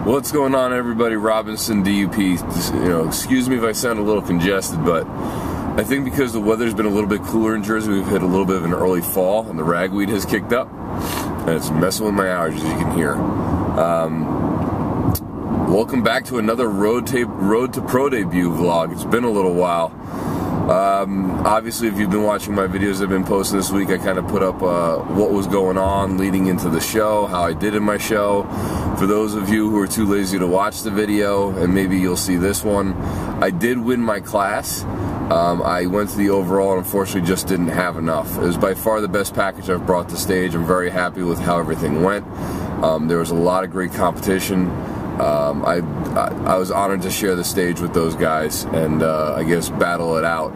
What's going on, everybody? Robinson, DUP. Excuse me if I sound a little congested, but I think because the weather's been a little bit cooler in Jersey, we've hit a little bit of an early fall, and the ragweed has kicked up, and it's messing with my allergies, as you can hear. Welcome back to another Road to Pro debut vlog. It's been a little while. Obviously, if you've been watching my videos I've been posting this week, I kind of put up what was going on leading into the show, how I did in my show. For those of you who are too lazy to watch the video, and maybe you'll see this one, I did win my class. I went to the overall and unfortunately just didn't have enough. It was by far the best package I've brought to stage. I'm very happy with how everything went. There was a lot of great competition. I was honored to share the stage with those guys and I guess battle it out.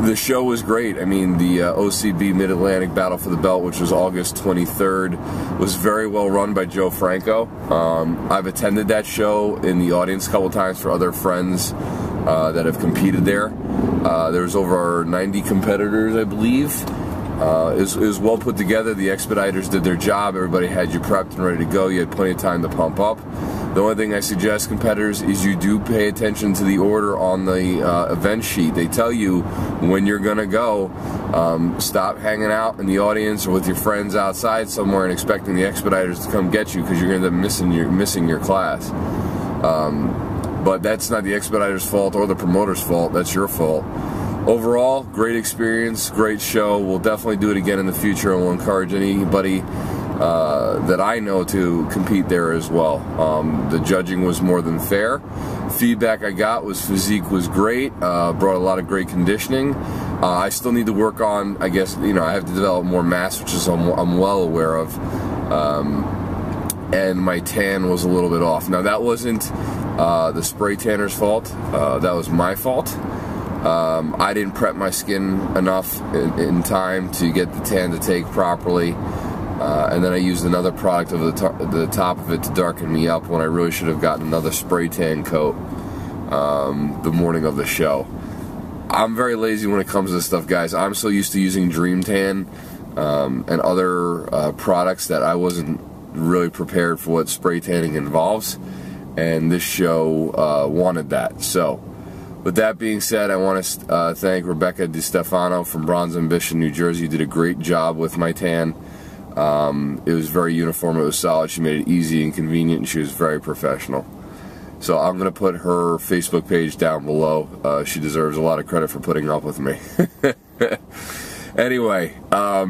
The show was great. I mean, the OCB Mid-Atlantic Battle for the Belt, which was August 23rd, was very well run by Joe Franco. I've attended that show in the audience a couple times for other friends that have competed there. There was over 90 competitors, I believe. It was well put together. The expediters did their job. Everybody had you prepped and ready to go. You had plenty of time to pump up. The only thing I suggest, competitors, is you do pay attention to the order on the event sheet. They tell you when you're going to go. Stop hanging out in the audience or with your friends outside somewhere and expecting the expediters to come get you, because you're going to end up missing your class. But that's not the expediter's fault or the promoter's fault. That's your fault. Overall, great experience, great show. We'll definitely do it again in the future, and we'll encourage anybody that I know to compete there as well. The judging was more than fair. Feedback I got was physique was great, brought a lot of great conditioning. I still need to work on, I guess, I have to develop more mass, which is I'm well aware of. And my tan was a little bit off. Now, that wasn't the spray tanner's fault. That was my fault. I didn't prep my skin enough in time to get the tan to take properly, and then I used another product over the top of it to darken me up when I really should have gotten another spray tan coat the morning of the show. I'm very lazy when it comes to this stuff, guys. I'm so used to using Dream Tan and other products that I wasn't really prepared for what spray tanning involves, and this show wanted that. So with that being said, I want to thank Rebecca DiStefano from Bronze Ambition, New Jersey. Did a great job with my tan. It was very uniform. It was solid. She made it easy and convenient, and she was very professional. So I'm going to put her Facebook page down below. She deserves a lot of credit for putting up with me. Anyway, I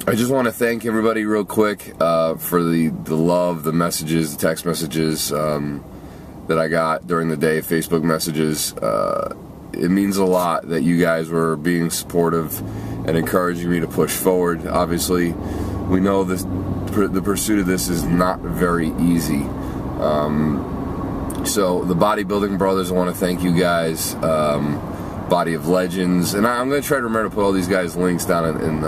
just want to thank everybody real quick for the love, the messages, the text messages that I got during the day, Facebook messages. It means a lot that you guys were being supportive and encouraging me to push forward. Obviously, we know the pursuit of this is not very easy. So the Bodybuilding Brothers, I want to thank you guys. Body of Legends, and I'm going to try to remember to put all these guys' links down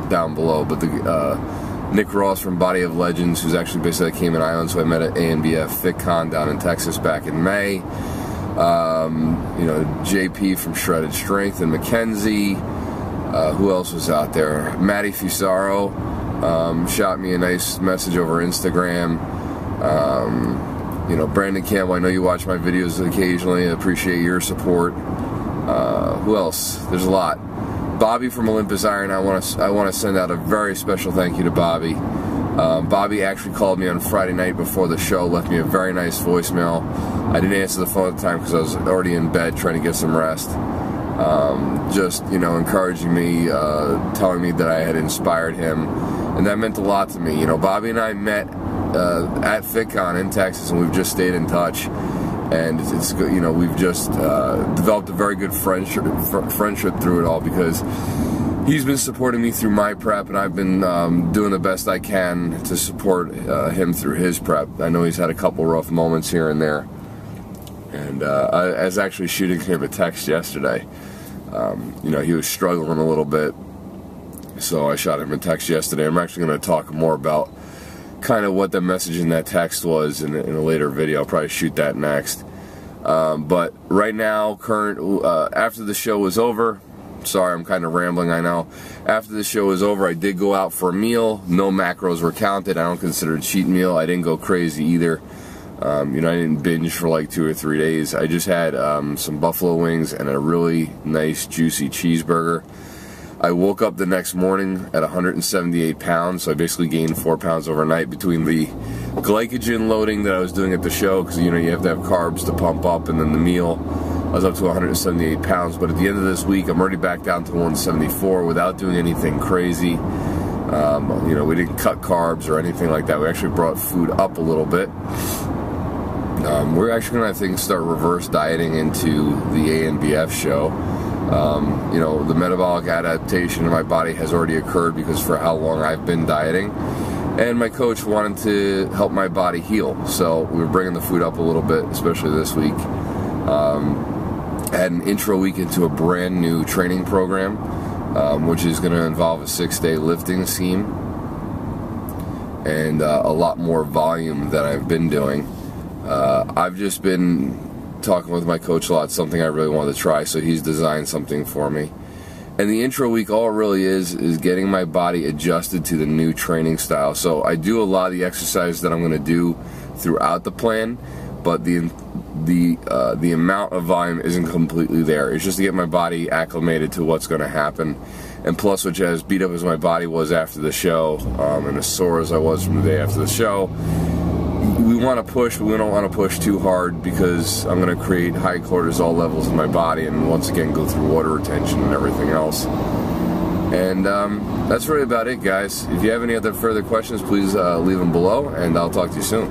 down below. But the Nick Ross from Body of Legends, who's actually based out of Cayman Islands, who I met at ANBF FitCon down in Texas back in May. JP from Shredded Strength and Mackenzie. Who else was out there? Matty Fusaro shot me a nice message over Instagram. Brandon Campbell, I know you watch my videos occasionally. I appreciate your support. Who else? There's a lot. Bobby from Olympus Iron, I want to send out a very special thank you to Bobby. Bobby actually called me on Friday night before the show, left me a very nice voicemail. I didn't answer the phone at the time because I was already in bed trying to get some rest. Just encouraging me, telling me that I had inspired him, and that meant a lot to me. Bobby and I met at FitCon in Texas, and we've just stayed in touch. And it's we've just developed a very good friendship through it all, because he's been supporting me through my prep, and I've been doing the best I can to support him through his prep. I know he's had a couple rough moments here and there, and I was actually shooting him a text yesterday. He was struggling a little bit, so I shot him a text yesterday. I'm actually going to talk more about kind of what the message in that text was in a later video. I'll probably shoot that next. But right now, after the show was over, sorry, I'm kind of rambling, I know. After the show was over, I did go out for a meal. No macros were counted. I don't consider it a cheat meal. I didn't go crazy either. I didn't binge for like 2 or 3 days. I just had some buffalo wings and a really nice juicy cheeseburger. I woke up the next morning at 178 pounds, so I basically gained 4 pounds overnight between the glycogen loading that I was doing at the show, because you have to have carbs to pump up, and then the meal. I was up to 178 pounds, but at the end of this week, I'm already back down to 174 without doing anything crazy. We didn't cut carbs or anything like that. We actually brought food up a little bit. We're actually going to, I think, start reverse dieting into the ANBF show. The metabolic adaptation in my body has already occurred because for how long I've been dieting. And my coach wanted to help my body heal. So we were bringing the food up a little bit, especially this week. Had an intro week into a brand new training program, which is going to involve a 6-day lifting scheme and a lot more volume than I've been doing. I've just been talking with my coach a lot, something I really wanted to try, so he's designed something for me. And the intro week, all it really is getting my body adjusted to the new training style. So I do a lot of the exercises that I'm going to do throughout the plan, but the amount of volume isn't completely there. It's just to get my body acclimated to what's going to happen. And plus, which as beat up as my body was after the show, and as sore as I was from the day after the show, we want to push, but we don't want to push too hard because I'm going to create high cortisol levels in my body and once again go through water retention and everything else. And that's really about it, guys. If you have any other further questions, please leave them below, and I'll talk to you soon.